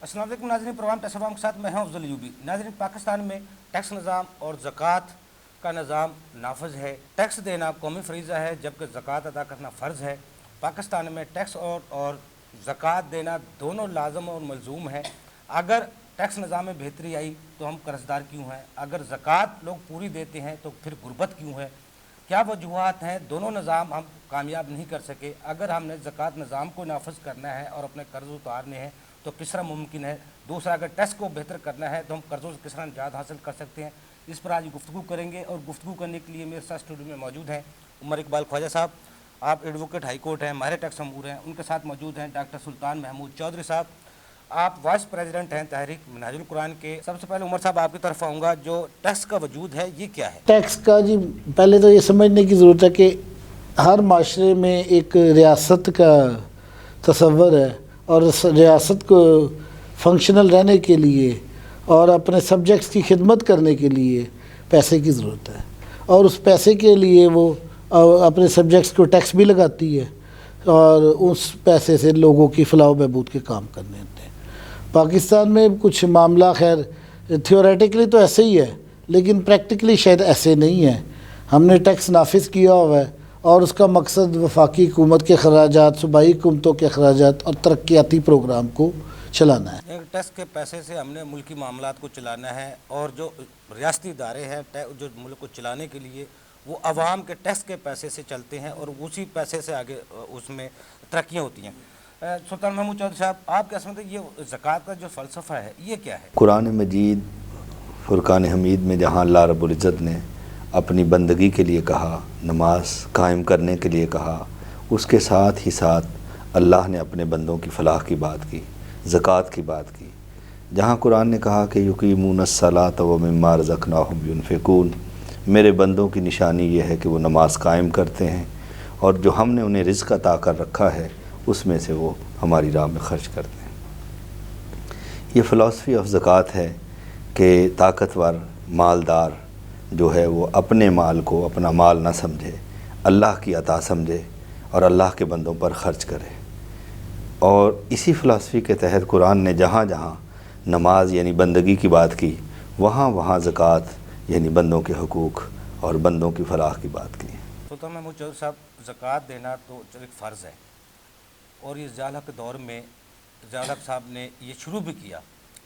अस्सलाम वालेकुम नाज़रीन, प्रोग्राम टैक्स अवाम के साथ मैं हूं अफजल यूबी। नाज़रीन, पाकिस्तान में टैक्स निज़ाम और ज़कात का निज़ाम नाफज है। टैक्स देना कौमी फरीज़ा है जबकि ज़कात अदा करना फ़र्ज़ है। पाकिस्तान में टैक्स और ज़कात देना दोनों लाज़म और मलज़ूम है। अगर टैक्स निज़ाम में बेहतरी आई तो हम कर्ज़दार क्यों हैं? अगर ज़कात लोग पूरी देते हैं तो फिर गुर्बत क्यों है? क्या वजूहात हैं? दोनों निज़ाम हम कामयाब नहीं कर सके। अगर हमने ज़कात निज़ाम को नाफज करना है और अपने कर्ज़ उतारने हैं तो किस तरह मुमकिन है? दूसरा, अगर टैक्स को बेहतर करना है तो हम कर्ज़ों से किस तरह निजात हासिल कर सकते हैं? इस पर आज गुफ्तगू करेंगे और गुफ्तगू करने के लिए मेरे साथ स्टूडियो में मौजूद हैं उमर इकबाल ख्वाजा साहब, आप एडवोकेट हाई कोर्ट हैं, माहिर टैक्स अमूर हैं। उनके साथ मौजूद हैं डॉक्टर सुल्तान महमूद चौधरी साहब, आप वाइस प्रेसिडेंट हैं तहरीक मिनहाजुल कुरान के। सबसे पहले उमर साहब आपकी तरफ आऊँगा, जो टैक्स का वजूद है ये क्या है? टैक्स का जी पहले तो ये समझने की ज़रूरत है कि हर माशरे में एक रियासत का तसव्वुर है और उस रियासत को फंक्शनल रहने के लिए और अपने सब्जेक्ट्स की खिदमत करने के लिए पैसे की ज़रूरत है, और उस पैसे के लिए वो अपने सब्जेक्ट्स को टैक्स भी लगाती है और उस पैसे से लोगों की फलाह बहबूद के काम करने होते हैं। पाकिस्तान में कुछ मामला खैर थियोरेटिकली तो ऐसे ही है, लेकिन प्रैक्टिकली शायद ऐसे नहीं है। हमने टैक्स नाफिज किया हुआ है और उसका मकसद वफाकी हुकूमत के अखराजात, सूबाई हुकूमतों के अखराजात और तरक्याती प्रोग्राम को चलाना है। टैक्स के पैसे से हमने मुल्की मामलात को चलाना है और जो रियासती इदारे हैं जो मुल्क को चलाने के लिए वो आवाम के टैक्स के पैसे से चलते हैं और उसी पैसे से आगे उसमें तरक्कियाँ होती हैं। सुल्तान महमूद चौधरी साहब, आप क्या समझते हैं ये ज़कात का जो फ़लसफ़ा है ये क्या है? कुरान मजीद फुरकान हमीद में जहाँ अल्लाह रब्बुल इज़्ज़त ने अपनी बंदगी के लिए कहा, नमाज कायम करने के लिए कहा, उसके साथ ही साथ अल्लाह ने अपने बंदों की फ़लाह की बात की, ज़कात की बात की। जहाँ कुरान ने कहा कि युकीमूनस्सलात व मिम्मा रज़क़नाहुम युनफ़िकून, मेरे बंदों की निशानी ये है कि वो नमाज कायम करते हैं और जो हमने उन्हें रिज़्क़ अता कर रखा है उसमें से वो हमारी राह में खर्च करते हैं। ये फ़िलासफ़ी ऑफ ज़कात है कि ताकतवर मालदार जो है वो अपने माल को अपना माल ना समझे, अल्लाह की अता समझे और अल्लाह के बंदों पर ख़र्च करे। और इसी फ़िलासफ़ी के तहत कुरान ने जहाँ जहाँ नमाज यानी बंदगी की बात की, वहाँ वहाँ ज़कात यानी बंदों के हुकूक़ और बंदों की फलाह की बात की। सुल्तान महमूद चौधरी साहब, ज़कात देना तो एक फ़र्ज़ है और ये ज़िया के दौर में ज़िया साहब ने ये शुरू भी किया,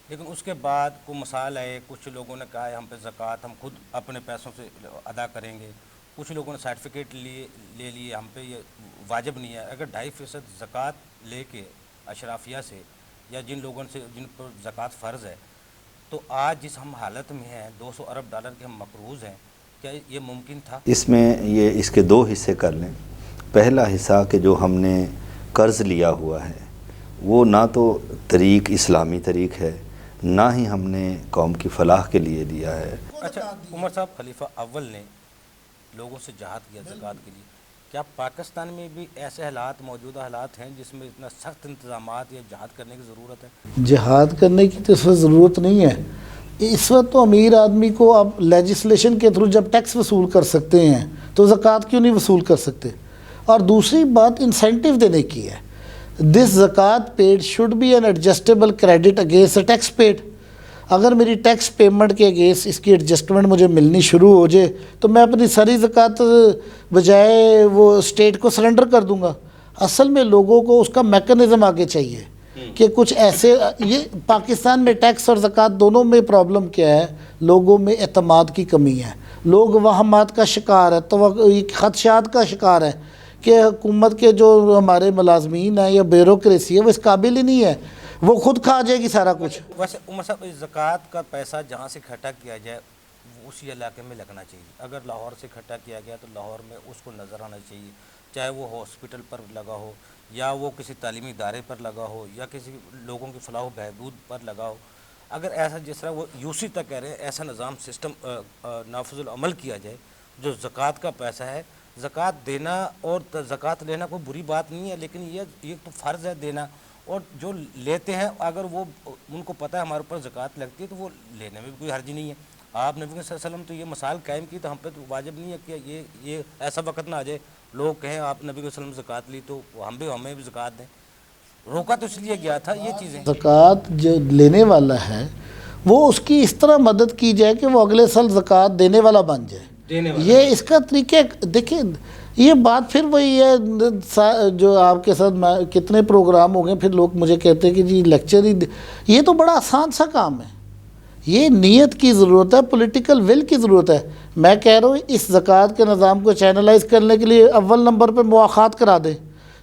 लेकिन उसके बाद को मसाइल आए। कुछ लोगों ने कहा है हम पे ज़कात हम खुद अपने पैसों से अदा करेंगे, कुछ लोगों ने सर्टिफिकेट ले लिए हम पे ये वाजिब नहीं है। अगर 2.5% ज़कात लेके अशराफिया से या जिन लोगों से जिन पर ज़कात फ़र्ज़ है, तो आज जिस हम हालत में हैं $200 अरब के हम मकरूज़ हैं, क्या ये मुमकिन था? इसमें ये इसके दो हिस्से कर लें। पहला हिस्सा कि जो हमने कर्ज़ लिया हुआ है वो ना तो तरीक़ इस्लामी तरीक़ है, ना ही हमने कौम की फ़लाह के लिए लिया है। अच्छा उमर साहब, खलीफा अव्वल ने लोगों से जहाद किया ज़कात के लिए, क्या पाकिस्तान में भी ऐसे हालात मौजूदा हालात हैं जिसमें इतना सख्त इंतज़ामात या जहाद करने की ज़रूरत है? जहाद करने की तो इस वक्त ज़रूरत नहीं है। इस वक्त तो अमीर आदमी को आप लेजिस्लेशन के थ्रू जब टैक्स वसूल कर सकते हैं तो ज़कात क्यों नहीं वसूल कर सकते? और दूसरी बात इंसेंटिव देने की है। This zakat paid should be an adjustable credit against the tax paid. अगर मेरी टैक्स पेमेंट के अगेंस्ट इसकी एडजस्टमेंट मुझे मिलनी शुरू हो जाए तो मैं अपनी सारी ज़कात बजाय वो स्टेट को सरेंडर कर दूंगा। असल में लोगों को उसका मैकेनिज़्म आगे चाहिए कि कुछ ऐसे ये पाकिस्तान में टैक्स और ज़कात दोनों में प्रॉब्लम क्या है, लोगों में एतमाद की कमी है। लोग वहमात का शिकार है, तो खदशात का शिकार है कि हुकूमत के जो हमारे मुलाजमीन हैं या ब्यूरोक्रेसी है वो इस काबिल ही नहीं है, वो खुद खा जाएगी सारा कुछ। वैसे उमर साहब, इस ज़कात का पैसा जहाँ से इकट्ठा किया जाए उसी इलाके में लगना चाहिए। अगर लाहौर से इकट्ठा किया गया तो लाहौर में उसको नज़र आना चाहिए, चाहे वो हॉस्पिटल पर लगा हो या वो किसी तालीमी इदारे पर लगा हो या किसी लोगों की फलाह बहबूद पर लगा हो। अगर ऐसा जिस तरह वो यूसी तक कह रहे हैं ऐसा निज़ाम सिस्टम नाफिजुल अमल किया जाए, जो ज़कात का पैसा है, ज़कात देना और ज़कात लेना कोई बुरी बात नहीं है, लेकिन ये तो फ़र्ज़ है देना। और जो लेते हैं अगर वो उनको पता है हमारे ऊपर ज़कात लगती है तो वो लेने में भी कोई हर्ज नहीं है। आप नबी सल्लल्लाहु अलैहि वसल्लम तो ये मसाल कायम की, तो हम पे तो वाजिब नहीं है कि ये ऐसा वक्त ना आ जाए लोग कहें आप नबी सल्लल्लाहु अलैहि वसल्लम ज़कात ली तो हमें भी ज़कात दें। रोका तो इसलिए गया था ये चीज़ें। ज़कात जो लेने वाला है वो उसकी इस तरह मदद की जाए कि वो अगले साल ज़कात देने वाला बन जाए, ये इसका तरीका। देखिए ये बात फिर वही है, जो आपके साथ कितने प्रोग्राम हो गए, फिर लोग मुझे कहते हैं कि जी लेक्चर ही ये तो बड़ा आसान सा काम है। ये नीयत की ज़रूरत है, पॉलिटिकल विल की ज़रूरत है। मैं कह रहा हूँ इस ज़कात के निज़ाम को चैनलाइज करने के लिए अव्वल नंबर पर मुआख़ात करा दें।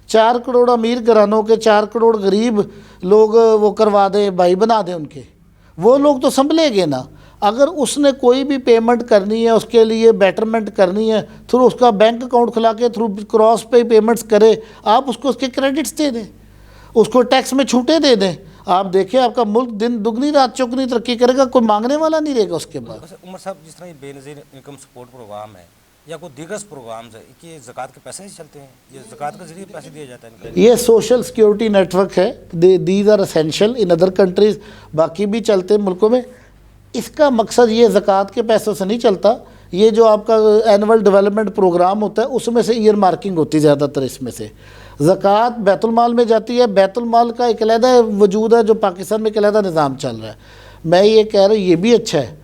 4 करोड़ अमीर घरानों के 4 करोड़ गरीब लोग वो करवा दें, भाई बना दें उनके, वो लोग तो संभलेंगे ना। अगर उसने कोई भी पेमेंट करनी है, उसके लिए बेटरमेंट करनी है, थ्रू उसका बैंक अकाउंट खुला के थ्रू क्रॉस पे पेमेंट्स करे, आप उसको उसके क्रेडिट्स दे दें, उसको टैक्स में छूटें दे दें। आप देखिए आपका मुल्क दिन दुगनी रात चौगनी तरक्की करेगा, कोई मांगने वाला नहीं रहेगा उसके बाद। वैसे उमर साहब, जिस तरह ये बेनज़ीर इनकम सपोर्ट प्रोग्राम है या कोई दीगर प्रोग्राम्स है, कि ये ज़कात के पैसे से चलते हैं, ये ज़कात के ज़रिए पैसे दिए जाते हैं इनको? ये सोशल सिक्योरिटी नेटवर्क है, these are essential in other countries, बाकी भी चलते हैं मुल्कों में। इसका मकसद ये ज़कात के पैसों से नहीं चलता। ये जो आपका एनुअल डेवलपमेंट प्रोग्राम होता है उसमें से ईयर मार्किंग होती है ज़्यादातर। इसमें से ज़कात बैतुल माल में जाती है, बैतुल माल का एक अलहदा वजूद है, जो पाकिस्तान में एक अलहदा निज़ाम चल रहा है। मैं ये कह रहा हूँ ये भी अच्छा है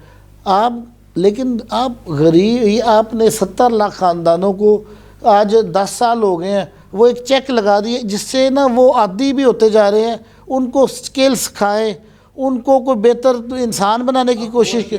आप, लेकिन आप गरीब, आपने 70 लाख ख़ानदानों को आज 10 साल हो गए हैं वो एक चेक लगा दिए, जिससे ना वो आदी भी होते जा रहे हैं। उनको स्किल सिखाएं, उनको कोई बेहतर इंसान बनाने की कोशिश की।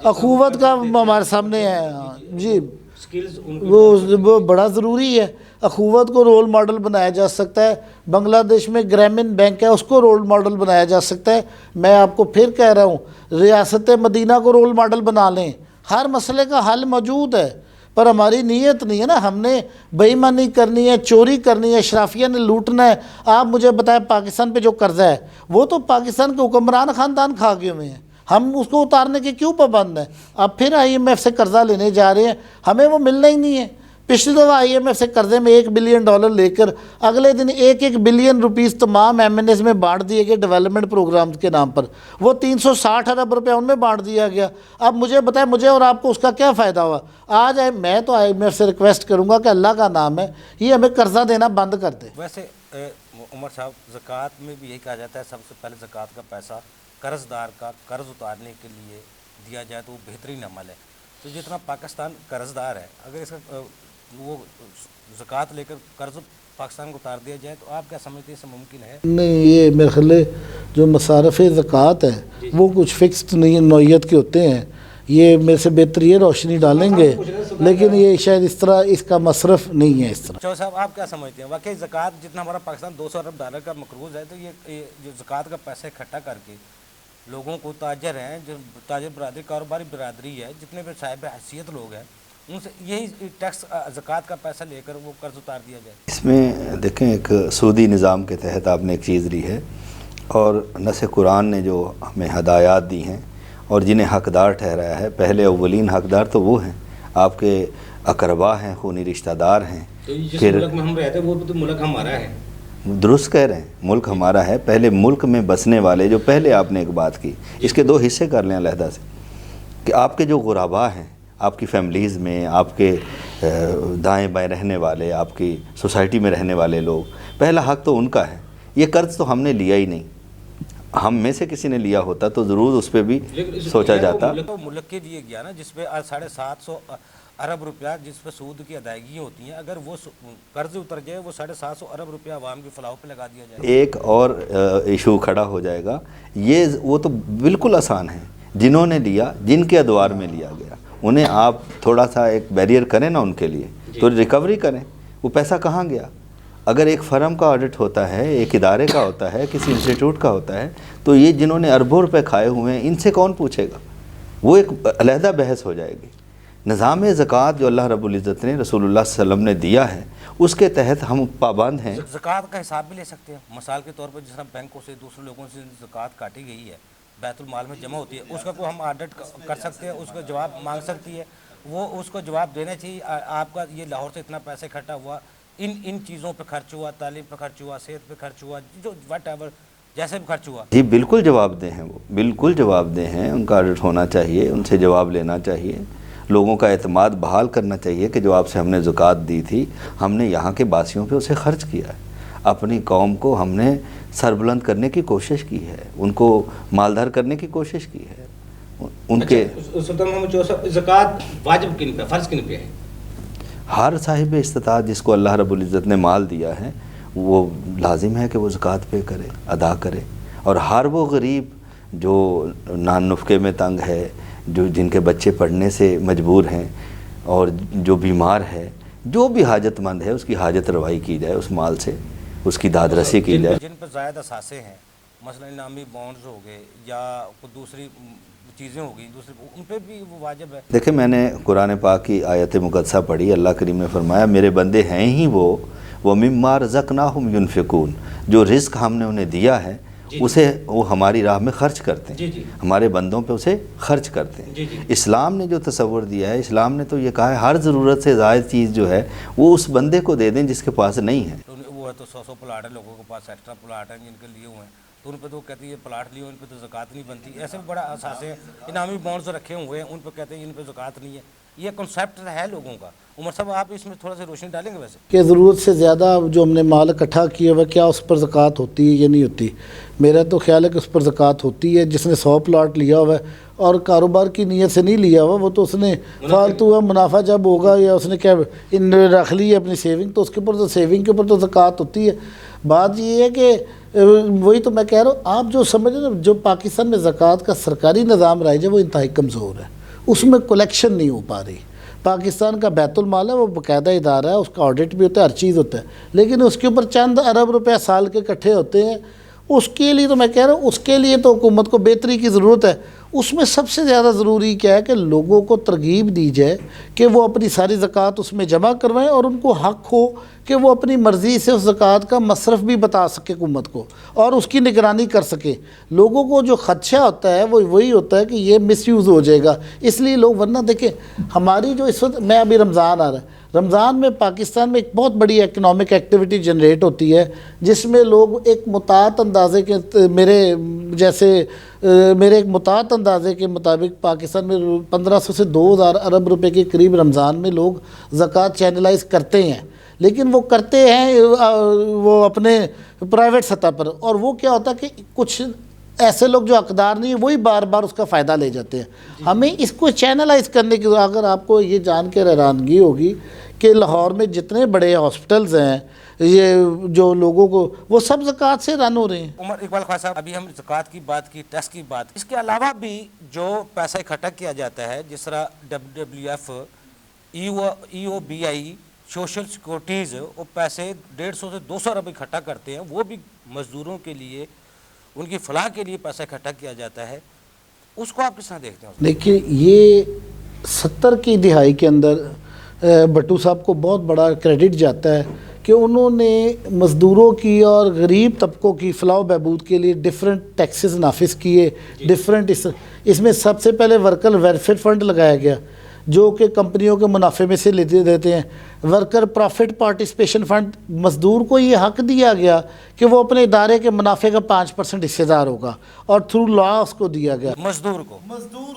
अखुवत का हमारे सामने है जी, वो बड़ा ज़रूरी है। अखुवत को रोल मॉडल बनाया जा सकता है। बांग्लादेश में ग्रामीण बैंक है, उसको रोल मॉडल बनाया जा सकता है। मैं आपको फिर कह रहा हूँ, रियासत मदीना को रोल मॉडल बना लें। हर मसले का हल मौजूद है, पर हमारी नीयत नहीं है ना। हमने बेईमानी करनी है, चोरी करनी है, अशराफिया ने लूटना है। आप मुझे बताएं, पाकिस्तान पे जो कर्जा है वो तो पाकिस्तान के हुक्मरान ख़ानदान खा गए हुए हैं, हम उसको उतारने के क्यों पाबंद हैं? अब फिर IMF से कर्जा लेने जा रहे हैं, हमें वो मिलना ही नहीं है। पिछली दफ़ा IMF से कर्जे में $1 बिलियन लेकर अगले दिन 1-1 बिलियन रुपीस तमाम MNS में बांट दिए गए डेवलपमेंट प्रोग्राम के नाम पर। वो 360 अरब रुपया उनमें बांट दिया गया। अब मुझे बताएं, मुझे और आपको उसका क्या फ़ायदा हुआ? आज मैं तो IMF से रिक्वेस्ट करूँगा कि अल्लाह का नाम है, ये हमें कर्जा देना बंद कर दे। वैसे उमर साहब, ज़कात में भी यही कहा जाता है सबसे पहले ज़कात का पैसा कर्ज़दार का कर्ज़ उतारने के लिए दिया जाए तो वो बेहतरीन अमल है। तो जितना पाकिस्तान कर्ज़दार है, अगर इसका वो ज़कात लेकर कर्ज़ पाकिस्तान को उतार दिया जाए तो आप क्या समझते हैं, इससे मुमकिन है? नहीं, ये मेरे ख्याल जो मसारफ़ ज़कात है वो कुछ फिक्स्ड नहीं नौइयत के होते हैं। ये मेरे से बेहतर ये रोशनी डालेंगे, लेकिन ये शायद इस तरह इसका मसरफ़ नहीं है इस तरह। चौधरी साहब, आप क्या समझते हैं, वाकई ज़कात जितना हमारा पाकिस्तान $200 अरब का मकरूज़ है, तो ये जो ज़कात का पैसा इकट्ठा करके लोगों को, ताजर हैं, जो ताजर बरादरी, कारोबारी बरादरी है, जितने भी साहिब हैसियत लोग हैं, उनसे यही टैक्स ज़कात का पैसा लेकर वो कर्ज उतार दिया जाए? इसमें देखें, एक सूदी निज़ाम के तहत आपने एक चीज़ ली है, और नस कुरान ने जो हमें हदायत दी हैं और जिन्हें हकदार ठहराया है, पहले अव्वलीन हकदार तो वो हैं, आपके अकरबा हैं, खूनी रिश्तेदार हैं। तो जिस मुल्क में हम रहते हैं वो तो मुल्क हमारा है। दुरुस्त कह रहे हैं, मुल्क हमारा है। पहले मुल्क में बसने वाले, जो पहले आपने एक बात की, इसके 2 हिस्से कर लें अलहदा से, कि आपके जो गुराबा हैं, आपकी फैमिलीज़ में, आपके दाएं बाएं रहने वाले, आपकी सोसाइटी में रहने वाले लोग, पहला हक़ तो उनका है। ये कर्ज़ तो हमने लिया ही नहीं, हम में से किसी ने लिया होता तो ज़रूर उस पर भी सोचा जाता। मुल्क के लिए गया ना, जिस पे 750 अरब रुपया जिस पर सूद की अदायगी होती है, अगर वो कर्ज उतर जाए, वो 750 अरब रुपया आवाम की फलाह पे लगा दिया जाए। एक और इशू खड़ा हो जाएगा, ये वो तो बिल्कुल आसान है, जिन्होंने लिया, जिनके अदवार में लिया गया, उन्हें आप थोड़ा सा एक बैरियर करें ना उनके लिए, तो रिकवरी करें। वो पैसा कहाँ गया? अगर एक फर्म का ऑडिट होता है, एक इदारे का होता है, किसी इंस्टीट्यूट का होता है, तो ये जिन्होंने अरबों रुपए खाए हुए हैं, इनसे कौन पूछेगा? वो एक अलहदा बहस हो जाएगी। निज़ाम ज़कात जो अल्लाह रब्बुल इज़्ज़त ने, रसूलुल्लाह सल्लल्लाहु अलैहि वसल्लम ने दिया है, उसके तहत हम पाबंद हैं। ज़कात का हिसाब भी ले सकते हैं, मिसाल के तौर पर जिस तरह बैंकों से, दूसरे लोगों से ज़कात काटी गई है, बैतुल माल में जमा होती है, उसका को हम ऑडिट कर सकते हैं, उसका जवाब मांग सकती है, वो उसको जवाब देना चाहिए। आपका ये लाहौर से इतना पैसा इकट्ठा हुआ, इन चीज़ों पे खर्च हुआ, तालीम पे खर्च हुआ, सेहत पे खर्च हुआ, जो वट एवर जैसे भी खर्च हुआ। जी बिल्कुल जवाब दे हैं, वो बिल्कुल जवाब दे हैं, उनका ऑडिट होना चाहिए, उनसे जवाब लेना चाहिए, लोगों का एतमाद बहाल करना चाहिए कि जो आपसे हमने ज़कात दी थी, हमने यहाँ के बासियों पे उसे खर्च किया है। اپنی قوم کو ہم نے سربلند کرنے کی کوشش کی ہے، ان کو مالدار کرنے کی کوشش کی ہے. ان کے سلطان محمد چودھری صاحب، زکوٰۃ واجب کن پہ، فرض کن پہ ہے؟ ہر صاحب استطاعت جس کو اللہ رب العزت نے مال دیا ہے وہ لازم ہے کہ وہ زکوٰۃ پے کرے، ادا کرے. اور ہر وہ غریب جو نان نفقے میں تنگ ہے، جو جن کے بچے پڑھنے سے مجبور ہیں، اور جو بیمار ہے، جو بھی حاجت مند ہے، اس کی حاجت روائی کی جائے، اس مال سے اس کی داد رسی کی جائے. جن پر زائد اثاثے ہیں، مثلا انعامی بانڈز ہو گئے یا کوئی دوسری چیزیں ہو گئی دوسری، ان پہ بھی وہ واجب ہے؟ دیکھیں، میں نے قرآن پاک کی آیت مقدسہ پڑھی. اللہ کریم نے فرمایا میرے بندے ہیں ہی وہ وَمِمَّا رَزَقْنَاهُمْ يُنْفِقُونَ، جو رزق ہم نے انہیں دیا ہے اسے وہ ہماری راہ میں خرچ کرتے ہیں، ہمارے بندوں پہ اسے خرچ کرتے ہیں. اسلام نے جو تصور دیا ہے، اسلام نے تو یہ کہا ہے ہر ضرورت سے زائد چیز جو ہے وہ اس بندے کو دے دیں جس کے پاس نہیں ہے. وہ ہے تو 100 پلاٹ ہے، لوگوں کے پاس ایکسٹرا پلاٹ ہیں جن کے لیے ہوئے ہیں، تو ان پہ تو کہتے ہیں یہ پلاٹ لیے ان پہ تو زکوٰۃ نہیں بنتی. ایسے بھی بڑا اثاثے ہیں، انعامی بانڈز رکھے ہوئے ہیں، ان پہ کہتے ہیں ان پہ زکوٰۃ نہیں ہے. یہ کنسیپٹ ہے لوگوں کا. عمر صاحب، آپ اس میں تھوڑا سا روشنی ڈالیں گے؟ ویسے کہ ضرورت سے زیادہ جو ہم نے مال اکٹھا کیا ہوا کیا اس پر زکوٰۃ ہوتی ہے یا نہیں ہوتی؟ میرا تو خیال ہے کہ اس پر زکوٰۃ ہوتی ہے. جس نے 100 پلاٹ لیا ہوا ہے اور کاروبار کی نیت سے نہیں لیا ہوا، وہ تو اس نے فالتو منافع جب ہوگا یا اس نے کیا ان رکھ لی ہے اپنی سیونگ، تو اس کے اوپر تو سیونگ کے اوپر تو زکوٰۃ ہوتی ہے. بات یہ ہے کہ وہی تو میں کہہ رہا ہوں، آپ جو سمجھیں نا، جو پاکستان میں زکوٰۃ کا سرکاری نظام رائج ہے وہ انتہائی کمزور ہے. اس میں کلیکشن نہیں ہو پا رہی. پاکستان کا بیت المال ہے، وہ باقاعدہ ادارہ ہے، اس کا آڈٹ بھی ہوتا ہے، ہر چیز ہوتا ہے، لیکن اس کے اوپر چند ارب روپے سال کے اکٹھے ہوتے ہیں. اس کے لیے تو میں کہہ رہا ہوں، اس کے لیے تو حکومت کو بہتری کی ضرورت ہے. اس میں سب سے زیادہ ضروری کیا ہے کہ لوگوں کو ترغیب دی جائے کہ وہ اپنی ساری زکوٰۃ اس میں جمع کروائیں، اور ان کو حق ہو کہ وہ اپنی مرضی سے اس زکوٰۃ کا مصرف بھی بتا سکے حکومت کو، اور اس کی نگرانی کر سکے. لوگوں کو جو خدشہ ہوتا ہے وہ وہی ہوتا ہے کہ یہ مس یوز ہو جائے گا، اس لیے لوگ، ورنہ دیکھیں ہماری جو اس وقت، میں ابھی رمضان آ رہا ہے، رمضان میں پاکستان میں ایک بہت بڑی اکنامک ایکٹیویٹی جنریٹ ہوتی ہے جس میں لوگ ایک متعدد اندازے کے، میرے ایک متعدد اندازے کے مطابق پاکستان میں 1500 سے 2000 ارب روپے کے قریب رمضان میں لوگ زکوٰۃ چینلائز کرتے ہیں. لیکن وہ کرتے ہیں وہ اپنے پرائیویٹ سطح پر، اور وہ کیا ہوتا ہے کہ کچھ ایسے لوگ جو حقدار نہیں ہیں وہی بار بار اس کا فائدہ لے جاتے ہیں. ہمیں اس کو چینلائز کرنے کی، اگر آپ کو یہ جان کے حیرانگی ہوگی کہ لاہور میں جتنے بڑے ہاسپٹلز ہیں، یہ جو لوگوں کو، وہ سب زکوٰۃ سے رن ہو رہے ہیں. عمر اقبال خواجہ صاحب، ابھی ہم زکوٰۃ کی بات کی، ٹیکس کی بات، اس کے علاوہ بھی جو پیسہ اکٹھا کیا جاتا ہے، جس طرح WWF، EOBI، سوشل سیکورٹیز، وہ پیسے 150 سے 200 ارب اکٹھا کرتے ہیں. وہ بھی مزدوروں کے لیے، ان کی فلاح کے لیے پیسہ اکٹھا کیا جاتا ہے. اس کو آپ کس طرح دیکھتے ہیں؟ دیکھیے، یہ 70 کی دہائی کے اندر بھٹو صاحب کو بہت بڑا کریڈٹ جاتا ہے کہ انہوں نے مزدوروں کی اور غریب طبقوں کی فلاح و بہبود کے لیے ڈیفرنٹ ٹیکسز نافذ کیے. ڈیفرنٹ اس میں سب سے پہلے ورکر ویلفیئر فنڈ لگایا گیا جو کہ کمپنیوں کے منافع میں سے لیتے دیتے ہیں. ورکر پروفٹ پارٹیسپیشن فنڈ، مزدور کو یہ حق دیا گیا کہ وہ اپنے ادارے کے منافع کا 5% حصے دار ہوگا، اور تھرو لا اس کو دیا گیا. مزدور کو،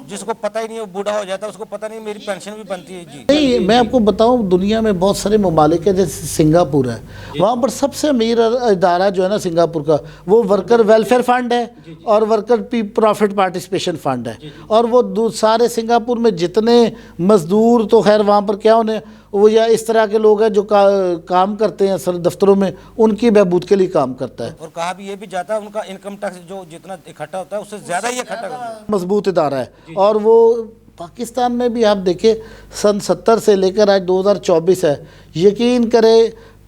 جس کو پتہ ہی نہیں، وہ بوڑھا ہو جاتا ہے، اس کو پتہ نہیں میری پینشن بھی بنتی ہے. جی نہیں، میں آپ کو بتاؤں، دنیا میں بہت سارے ممالک ہیں، جیسے سنگاپور ہے، وہاں پر سب سے امیر ادارہ جو ہے نا سنگاپور کا، وہ ورکر ویلفیئر فنڈ ہے اور ورکر پروفٹ پارٹیسپیشن فنڈ ہے. اور وہ سارے سنگاپور میں جتنے مزدور، تو خیر وہاں پر کیا انہیں، وہ یا اس طرح کے لوگ ہیں جو کام کرتے ہیں دفتروں میں، ان کی بہبود کے لیے کام کرتا ہے. اور کہا بھی یہ بھی جاتا ہے ان کا انکم ٹیکس جو جتنا اکٹھا ہوتا ہے اس سے زیادہ ہی اکٹھا کرتا ہے. مضبوط ادارہ ہے. اور وہ پاکستان میں بھی آپ دیکھیں سن 70 سے لے کر آج 2024 ہے، یقین کرے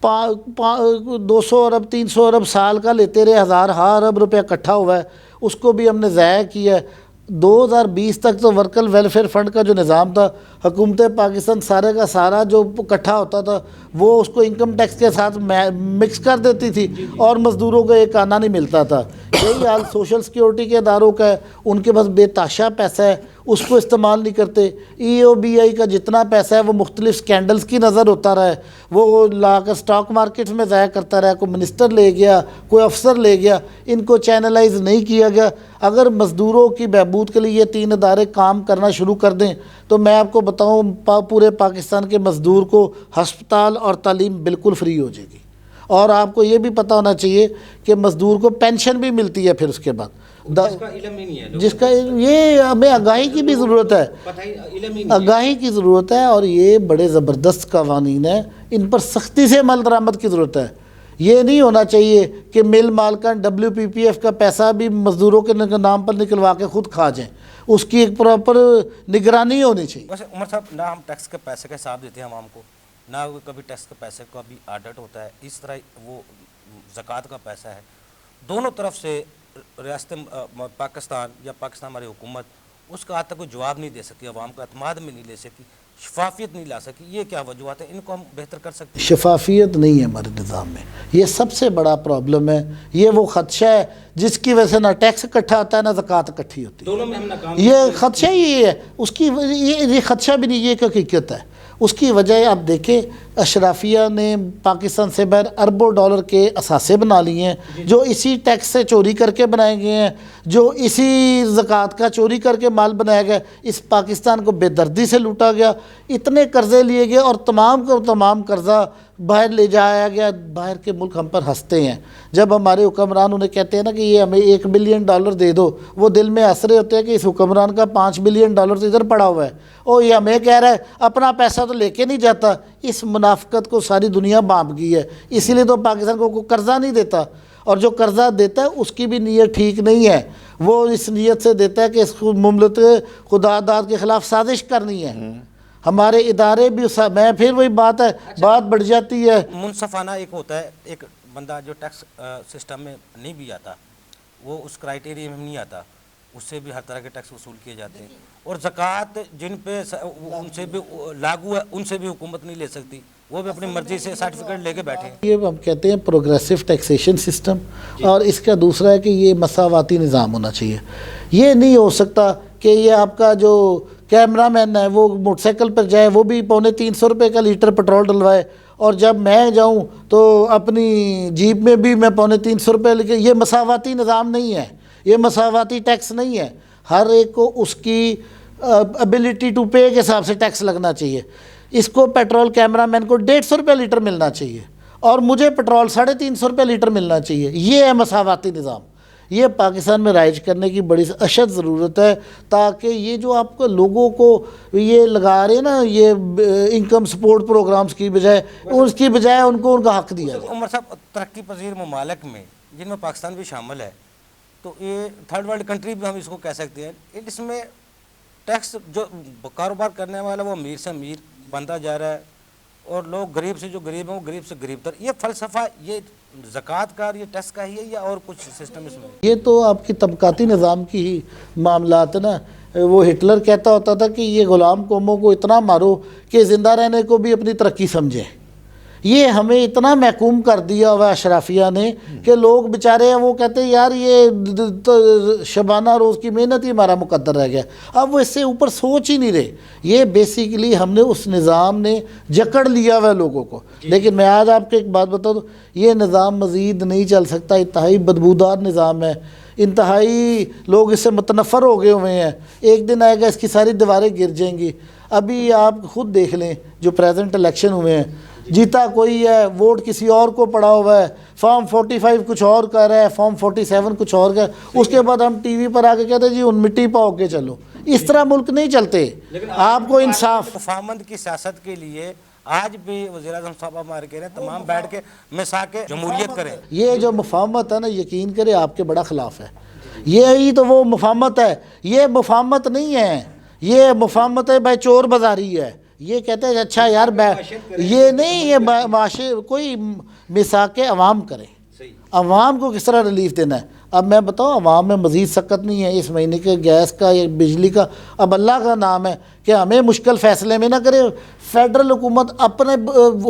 200 ارب 300 ارب سال کا لیتے رہے، ہزار ارب روپے اکٹھا ہوا ہے، اس کو بھی ہم نے ضائع کیا ہے. 2020 تک تو ورکر ویلفیئر فنڈ کا جو نظام تھا، حکومت پاکستان سارے کا سارا جو اکٹھا ہوتا تھا وہ اس کو انکم ٹیکس کے ساتھ مکس کر دیتی تھی، اور مزدوروں کو ایک آنا نہیں ملتا تھا. یہی حال سوشل سیکورٹی کے اداروں کا ہے، ان کے پاس بے تحاشا پیسہ ہے، اس کو استعمال نہیں کرتے. EOBI کا جتنا پیسہ ہے وہ مختلف سکینڈلز کی نظر ہوتا رہا ہے، وہ لا کر اسٹاک مارکیٹ میں ضائع کرتا رہا. کوئی منسٹر لے گیا، کوئی افسر لے گیا، ان کو چینلائز نہیں کیا گیا. اگر مزدوروں کی بہبود کے لیے یہ 3 ادارے کام کرنا شروع کر دیں تو میں آپ کو بتاؤں پورے پاکستان کے مزدور کو ہسپتال اور تعلیم بالکل فری ہو جائے گی. اور آپ کو یہ بھی پتہ ہونا چاہیے کہ مزدور کو پینشن بھی ملتی ہے پھر اس کے بعد، جس کا علم ہی نہیں ہے، جس کا یہ ہمیں آگاہی کی بھی ضرورت ہے، پتہ ہی علم ہی نہیں آگاہی کی ضرورت ہے، اور یہ بڑے زبردست قوانین ہیں، ان پر سختی سے عمل درآمد کی ضرورت ہے۔ یہ نہیں ہونا چاہیے کہ مل مالکان WPPF کا پیسہ بھی مزدوروں کے نام پر نکلوا کے خود کھا جائیں، اس کی ایک پراپر نگرانی ہونی چاہیے۔ ویسے عمر صاحب، نہ ہم ٹیکس کے پیسے کا حساب دیتے ہیں عوام کو، نہ کبھی ٹیکس کے پیسے کا بھی آڈٹ ہوتا ہے، اس طرح وہ زکوٰۃ کا پیسہ ہے، دونوں طرف سے ریاست پاکستان یا پاکستان ہماری حکومت اس کا آج تک کوئی جواب نہیں دے سکی، عوام کا اعتماد میں نہیں لے سکی، شفافیت نہیں لا سکی۔ یہ کیا وجوہات ہیں؟ ان کو ہم بہتر کر سکتے ہیں؟ شفافیت نہیں ہے ہمارے نظام میں، یہ سب سے بڑا پرابلم ہے۔ یہ وہ خدشہ ہے جس کی وجہ سے نہ ٹیکس اکٹھا ہوتا ہے نہ زکوٰۃ اکٹھی ہوتی ہے، دونوں میں ہم ناکام یہ خدشہ ہی ہے۔ اس کی یہ خدشہ بھی نہیں، یہ ایک حقیقت ہے۔ اس کی وجہ آپ دیکھیں، اشرافیہ نے پاکستان سے باہر اربوں ڈالر کے اثاثے بنا لیے ہیں، جو اسی ٹیکس سے چوری کر کے بنائے گئے ہیں، جو اسی زکوٰۃ کا چوری کر کے مال بنایا گیا۔ اس پاکستان کو بے دردی سے لوٹا گیا، اتنے قرضے لیے گئے اور تمام کا تمام قرضہ باہر لے جایا گیا۔ باہر کے ملک ہم پر ہنستے ہیں جب ہمارے حکمران انہیں کہتے ہیں نا کہ یہ ہمیں $1 بلین دے دو، وہ دل میں ہنس رہے ہوتے ہیں کہ اس حکمران کا $5 بلین ادھر پڑا ہوا ہے، اور یہ ہمیں کہہ رہا ہے اپنا پیسہ تو لے کے نہیں جاتا۔ اس منافقت کو ساری دنیا بانپ گئی ہے، اسی لیے تو پاکستان کو کوئی قرضہ نہیں دیتا، اور جو قرضہ دیتا ہے اس کی بھی نیت ٹھیک نہیں ہے، وہ اس نیت سے دیتا ہے کہ اس مملکت خدا داد کے خلاف سازش کرنی ہے۔ ہمارے ادارے بھی میں پھر وہی بات بڑھ جاتی ہے۔ منصفانہ ایک ہوتا ہے، ایک بندہ جو ٹیکس سسٹم میں نہیں بھی آتا، وہ اس کرائٹیریا میں نہیں آتا، اس سے بھی ہر طرح کے ٹیکس وصول کیے جاتے ہیں، اور زکوٰۃ جن پہ ان سے بھی لاگو ہے ان سے بھی حکومت نہیں لے سکتی، وہ بھی اپنی مرضی سے سرٹیفکیٹ لے کے بیٹھے ہیں۔ یہ ہم کہتے ہیں پروگریسو ٹیکسیشن سسٹم، اور اس کا دوسرا ہے کہ یہ مساواتی نظام ہونا چاہیے۔ یہ نہیں ہو سکتا کہ یہ آپ کا جو کیمرہ مین ہے وہ موٹر سائیکل پر جائے، وہ بھی $250 کا لیٹر پٹرول ڈلوائے، اور جب میں جاؤں تو اپنی جیپ میں بھی میں $350 لے کے۔ یہ مساواتی نظام نہیں ہے، یہ مساواتی ٹیکس نہیں ہے۔ ہر ایک کو اس کی ابیلٹی ٹو پے کے حساب سے ٹیکس لگنا چاہیے۔ اس کو پیٹرول کیمرہ مین کو $150 لیٹر ملنا چاہیے، اور مجھے پٹرول $350 لیٹر ملنا چاہیے۔ یہ ہے مساواتی نظام۔ یہ پاکستان میں رائج کرنے کی بڑی اشد ضرورت ہے، تاکہ یہ جو آپ کو لوگوں کو یہ لگا رہے ہیں نا، یہ انکم سپورٹ پروگرامز کی بجائے، اس کی بجائے ان کو ان کا حق دیا جائے۔ عمر صاحب، ترقی پذیر ممالک میں جن میں پاکستان بھی شامل ہے، تو یہ تھرڈ ورلڈ کنٹری بھی ہم اس کو کہہ سکتے ہیں، اس میں ٹیکس جو کاروبار کرنے والا وہ امیر سے امیر بنتا جا رہا ہے، اور لوگ غریب سے جو غریب ہیں وہ غریب سے غریب تر۔ یہ فلسفہ یہ زکوٰۃ کا یہ ٹیکس کا ہی ہے یا اور کچھ سسٹم اس میں؟ یہ تو آپ کی طبقاتی نظام کی ہی معاملات نا۔ وہ ہٹلر کہتا ہوتا تھا کہ یہ غلام قوموں کو اتنا مارو کہ زندہ رہنے کو بھی اپنی ترقی سمجھیں۔ یہ ہمیں اتنا محکوم کر دیا ہوا اشرافیہ نے کہ لوگ بیچارے ہیں، وہ کہتے ہیں یار یہ شبانہ روز کی محنت ہی ہمارا مقدر رہ گیا۔ اب وہ اس سے اوپر سوچ ہی نہیں رہے۔ یہ بیسیکلی ہم نے اس نظام نے جکڑ لیا ہوا لوگوں کو۔ لیکن میں آج آپ کو ایک بات بتا دوں، یہ نظام مزید نہیں چل سکتا، انتہائی بدبودار نظام ہے، انتہائی لوگ اس سے متنفر ہو گئے ہوئے ہیں۔ ایک دن آئے گا اس کی ساری دیواریں گر جائیں گی۔ ابھی آپ خود دیکھ لیں جو پریزنٹ الیکشن ہوئے ہیں، جیتا کوئی ہے، ووٹ کسی اور کو پڑا ہوا ہے، فارم 45 کچھ اور کر رہا ہے، فارم 47 کچھ اور کر، اس کے بعد ہم ٹی وی پر آ کے کہتے ہیں جی ان مٹی پاؤ کے چلو۔ اس طرح ملک نہیں چلتے۔ آپ کو انصاف مفاہمت کی سیاست کے لیے آج بھی وزیر اعظم صاحب ہمارے کہہ رہے ہیں تمام بیٹھ کے مساق جمہوریت کریں۔ یہ جو مفاہمت ہے نا، یقین کرے آپ کے بڑا خلاف ہے۔ یہی تو وہ مفاہمت ہے، یہ مفاہمت نہیں ہے، یہ مفاہمت ہے بھائی چور بازاری ہے۔ یہ کہتے ہیں اچھا یار یہ نہیں، یہ معاشرے کوئی مساق عوام کرے، عوام کو کس طرح ریلیف دینا ہے۔ اب میں بتاؤں، عوام میں مزید سخت نہیں ہے اس مہینے کے گیس کا یا بجلی کا۔ اب اللہ کا نام ہے کہ ہمیں مشکل فیصلے میں نہ کرے، فیڈرل حکومت اپنے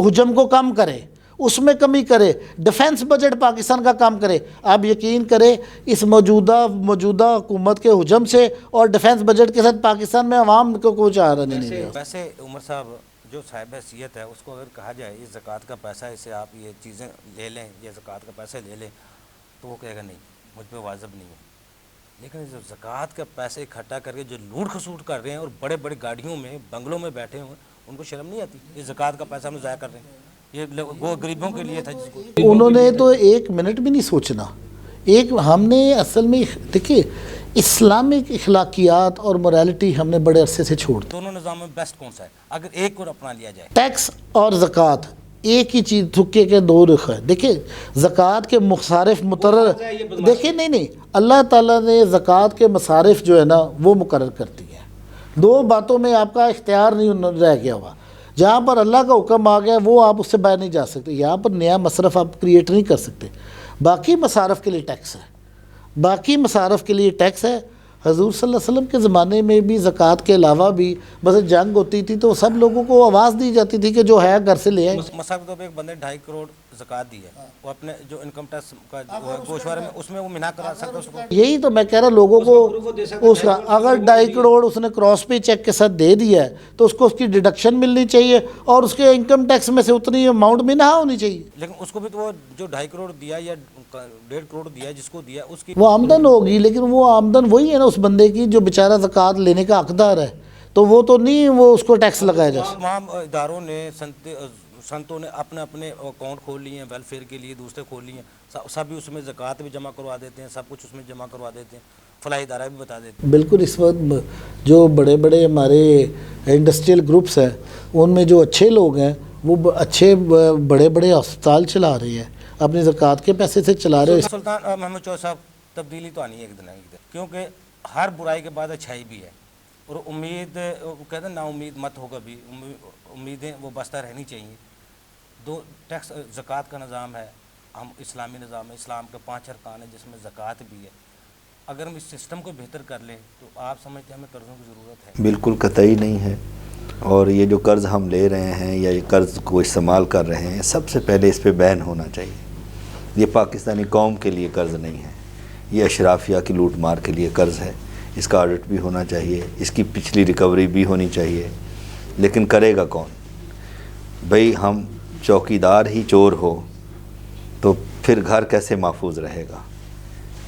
حجم کو کم کرے، اس میں کمی کرے، ڈیفنس بجٹ پاکستان کا کام کرے۔ آپ یقین کرے اس موجودہ حکومت کے حجم سے اور ڈیفنس بجٹ کے ساتھ پاکستان میں عوام کو کوئی چارہ نہیں ہے۔ ویسے عمر صاحب، جو صاحب حیثیت ہے اس کو اگر کہا جائے یہ زکوٰۃ کا پیسہ ہے، اسے آپ یہ چیزیں لے لیں، یہ زکوٰۃ کا پیسہ لے لیں، تو وہ کہے گا نہیں مجھ پہ واجب نہیں ہے۔ لیکن جو زکوٰۃ کا پیسے اکٹھا کر کے جو لوٹ کھسوٹ کر رہے ہیں اور بڑے بڑے گاڑیوں میں بنگلوں میں بیٹھے ہوئے ہیں، ان کو شرم نہیں آتی؟ یہ زکوٰۃ کا پیسہ ہم ضائع کر رہے ہیں۔ ये वो गरीबों के लिए था जिसको उन्होंने तो 1 मिनट भी नहीं सोचना। हमने असल में देखिए इस्लामिक इखलाकियात और मोरालिटी हमने बड़े अरसे से छोड़ दी। दोनों निज़ाम में बेस्ट कौन सा है अगर एक को अपना लिया जाए? टैक्स और ज़कात एक ही चीज़, थुक्के के दो रुख है। देखिए ज़कात के मुखारिफ मुकर्रर, देखिए नहीं अल्लाह ताला ने ज़कात के मसारिफ जो है ना वो मुकर्रर कर दी है। 2 बातों में आपका इख्तियार नहीं रह गया हुआ। जहाँ पर अल्लाह का हुक्म आ गया वो आप उससे बाहर नहीं जा सकते। यहाँ पर नया मसरफ़ आप क्रिएट नहीं कर सकते। बाकी मसारफ़ के लिए टैक्स है, बाकी मसारफ़ के लिए टैक्स है। हजूर सल्लल्लाहु अलैहि वसल्लम के ज़माने में भी ज़कात के अलावा भी बस जंग होती थी तो सब लोगों को आवाज़ दी जाती थी कि जो है घर से ले आए। मसाल के तौर पे एक बंदे 2.5 करोड़ ज़कात दी है, वो अपने जो इनकम टैक्स का गोशवारे में उसमें वो मिना करा सकता है उसको। यही तो मैं कह रहा लोगों को उसका अगर 2.5 करोड़ उसने क्रॉस पे चेक के साथ दे दिया है तो उसको उसकी डिडक्शन मिलनी चाहिए और उसके इनकम टैक्स में से उतनी अमाउंट भी ना होनी चाहिए। लेकिन उसको भी तो वो जो 2.5 करोड़ दिया या 1.5 करोड़ दिया जिसको दिया उसकी वो आमदन होगी, लेकिन वो आमदन वही है ना उस बंदे की जो बेचारा ज़कात लेने का हकदार है, तो वो तो नहीं वो उसको टैक्स लगाया जा सकता। तमाम इदारों ने संतों ने अपने अपने अकाउंट खोल लिए हैं वेलफेयर के लिए, दूसरे खोल लिए हैं, सभी उसमें ज़कात भी जमा करवा देते हैं, सब कुछ उसमें जमा करवा देते हैं, फलाही इदारा भी बता देते हैं। बिल्कुल इस वक्त जो बड़े बड़े हमारे इंडस्ट्रियल ग्रुप्स हैं उनमें जो अच्छे लोग हैं वो अच्छे बड़े बड़े अस्पताल चला रहे हैं, अपनी ज़कात के पैसे से चला रहे हैं। सुल्तान महमूद चौधरी साहब, तब्दीली तो आनी है एक दिन क्योंकि हर बुराई के बाद अच्छाई भी है और उम्मीद कहते हैं ना उम्मीद मत हो कभी, उम्मीदें वो बसता रहनी चाहिए। 2 टैक्स ज़कात का निज़ाम है, हम इस्लामी निज़ाम है, इस्लाम के 5 अरकान है जिसमें ज़कात भी है। अगर हम इस सिस्टम को बेहतर कर लें तो आप समझते हैं हमें कर्ज़ों की ज़रूरत है? बिल्कुल कतई नहीं है। और ये जो कर्ज़ हम ले रहे हैं या ये कर्ज़ को इस्तेमाल कर रहे हैं, सबसे पहले इस पे बैन होना चाहिए। ये पाकिस्तानी कौम के लिए कर्ज़ नहीं है, ये अशराफिया की लूट मार के लिए कर्ज़ है। इसका ऑडिट भी होना चाहिए, इसकी पिछली रिकवरी भी होनी चाहिए। लेकिन करेगा कौन? भाई हम चौकीदार ही चोर हो तो फिर घर कैसे महफूज रहेगा?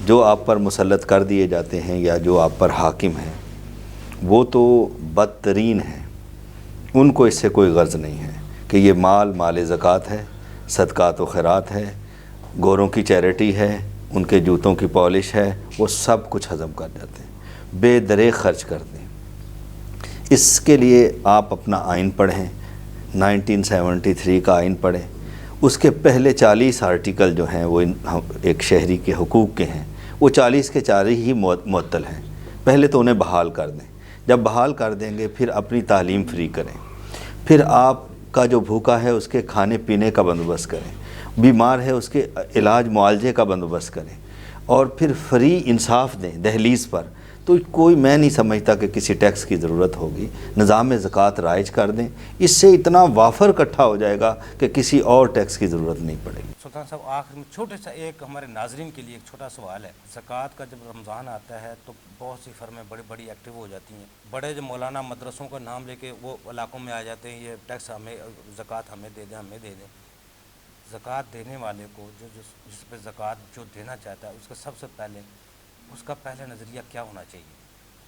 जो आप पर मुसल्लत कर दिए जाते हैं या जो आप पर हाकिम हैं वो तो बदतरीन हैं, उनको इससे कोई गर्ज नहीं है कि ये माल ज़कात है, सदक़ात व खैरात है, गोरों की चैरिटी है, उनके जूतों की पॉलिश है, वो सब कुछ हज़म कर जाते हैं, बेदरेग खर्च कर दें। इसके लिए आप अपना आइन पढ़ें, 1973 का आइन पढ़ें। उसके पहले 40 आर्टिकल जो हैं वो एक शहरी के हुकूक़ के हैं, वो 40 के 40 ही मुअत्तल हैं। पहले तो उन्हें बहाल कर दें, जब बहाल कर देंगे फिर अपनी तालीम फ्री करें, फिर आपका जो भूखा है उसके खाने पीने का बंदोबस्त करें, बीमार है उसके इलाज मुआवजे का बंदोबस्त करें और फिर फ्री इंसाफ दें दहलीज़ पर। तो कोई मैं नहीं समझता कि किसी टैक्स की ज़रूरत होगी। निज़ाम ज़कात राइज कर दें, इससे इतना वाफर इकट्ठा हो जाएगा कि किसी और टैक्स की ज़रूरत नहीं पड़ेगी। सुल्तान साहब, आखिर में छोटे सा एक हमारे नाजरीन के लिए एक छोटा सवाल है। ज़कात का जब रमज़ान आता है तो बहुत सी फर्में बड़ी बड़ी एक्टिव हो जाती हैं, बड़े जो मौलाना मदरसों का नाम लेके वो इलाकों में आ जाते हैं, ये टैक्स हमें ज़कात हमें दे दें, हमें दे दें। ज़कात देने वाले को जिस पे ज़कात जो देना चाहता है उसका सबसे पहले उसका पहला नज़रिया क्या होना चाहिए?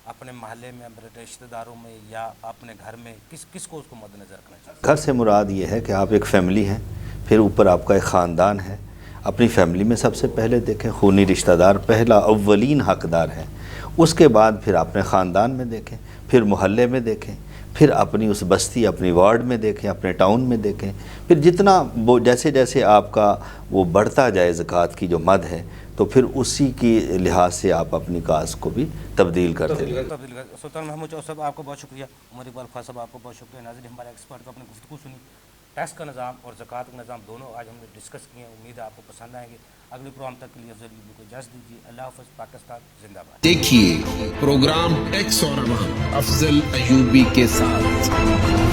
अपने महल्ले में, अपने रिश्तेदारों में या अपने घर में किस को उसको मद्देनज़र रखना चाहिए? घर से मुराद ये है कि आप एक फ़ैमिली हैं, फिर ऊपर आपका एक ख़ानदान है। अपनी फ़ैमिली में सबसे पहले देखें, खूनी रिश्तेदार पहला अव्वलीन हकदार है। उसके बाद फिर अपने ख़ानदान में देखें, फिर मोहल्ले में देखें, फिर अपनी उस बस्ती अपनी वार्ड में देखें, अपने टाउन में देखें। फिर जितना वो जैसे जैसे आपका वो बढ़ता जाए ज़कात की जो मद है तो फिर उसी की लिहाज से आप अपनी काज को भी तब्दील करते हैं। सुल्तान महमूद चौधरी साहब आपको बहुत शुक्रिया, उमर इकबाल ख्वाजा साहब आपको बहुत शुक्रिया। नाज़रीन, हमारे एक्सपर्ट को अपनी गुफ्तगू सुनी, टैक्स का निज़ाम और ज़कात का निज़ाम दोनों आज हमने डिस्कस किए हैं। उम्मीद है आपको पसंद आएंगे। अगले प्रोग्राम तक के लिए अफजल अयूबी को इजाज़त दीजिए। अल्लाह हाफ़िज़। पाकिस्तान जिंदाबाद। देखिए प्रोग्राम टैक्स और अवाम अफजल अयूबी के साथ।